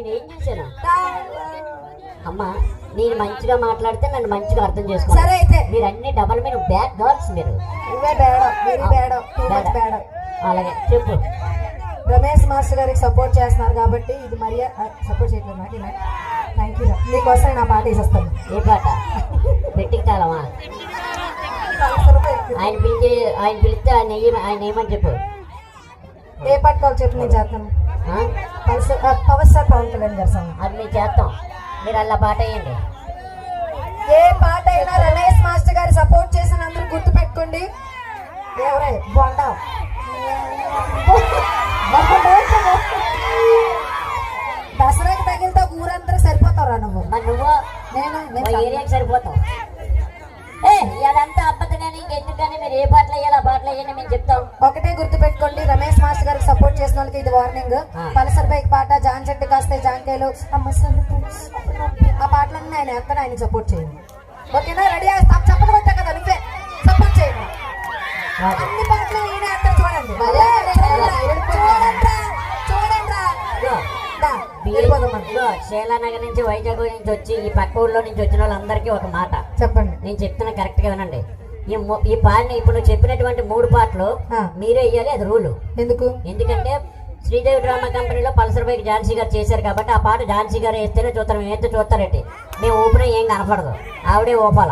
నేనేం చేశాను అమ్మా? నేను మంచిగా మాట్లాడితే నన్ను మంచిగా అర్థం చేసుకో. సరే అయితే మీరు అన్ని డబల్ మీరు బ్యాడ్ గర్ల్స్ మీరు. అలాగే చెప్పు. రమేష్ మాస్టర్ గారికి సపోర్ట్ చేస్తున్నారు కాబట్టి ఇది మరి సపోర్ట్ చేయట్లేదు నాకు. Thank you. నీకోసం నా పాట వేసేస్తాను. ఏ పాట? పెట్టికాలమా? ఆయన పిలిస్తే ఆయన ఏమని చెప్పు. ఏ పాట కావాలి చెప్పు, నేను చేస్తాను. పవర్ స్టార్ పవన్ కళ్యాణ్ గారు సాంగ్ అది మేము చేస్తాం, మీరు అలా పాట వేయండి. ఏ పాట అయినా రమేష్ మాస్టర్ గారు సపోర్ట్ చేసిన అందరూ గుర్తు పెట్టుకోండి. ఎవరే బొండా దసరాకి తగిలితే ఊరందరూ సరిపోతారా నువ్వు? మరి నువ్వు నేను ఏరియాకి సరిపోతావు. అదంతా అబ్బద్దు కానీ ఇంకెందుకని మీరు ఏ పాటలు వేయాలి ఆ పాటలు వేయండి మేము చెప్తాం. ఒకటే గుర్తు పెట్టుకోండి, రమేష్ మాస్టర్ గారికి సపోర్ట్ చేసిన వాళ్ళకి ఇది వార్నింగ్. పల్సర్ బైక్ పాట, జాన్ చెట్టు కాస్తే జాంకాయలు, ఆ పాటలన్నీ ఆయన ఎక్కడ ఆయన సపోర్ట్ చేయండి. ఓకేనా? రెడీ? చెప్పలు కొట్టా కదా, నువ్వే సపోర్ట్ చేయండి. అన్ని పాటలు ఈయన ఎత్తారు చూడండి. శైలానగర్ నుంచి వైజాగ్ నుంచి వచ్చి ఈ పక్క ఊళ్ళో నుంచి వచ్చిన వాళ్ళందరికీ ఒక మాట చెప్పండి. నేను చెప్తున్నా కరెక్ట్ గా వినండి. ఈ పాటని ఇప్పుడు చెప్పినటువంటి 3 పాటలు మీరే వేయాలి, అది రూల్. ఎందుకంటే శ్రీదేవి డ్రామా కంపెనీలో పల్సర్ బైక్ ఝాన్సీ గారు చేశారు కాబట్టి ఆ పాట ఝాన్సీ గారు వేస్తేనే చూస్తారు. మేము వేస్తే చూస్తారండి, మేము ఊపిన ఏం కనపడదు, ఆవిడే ఊపాల.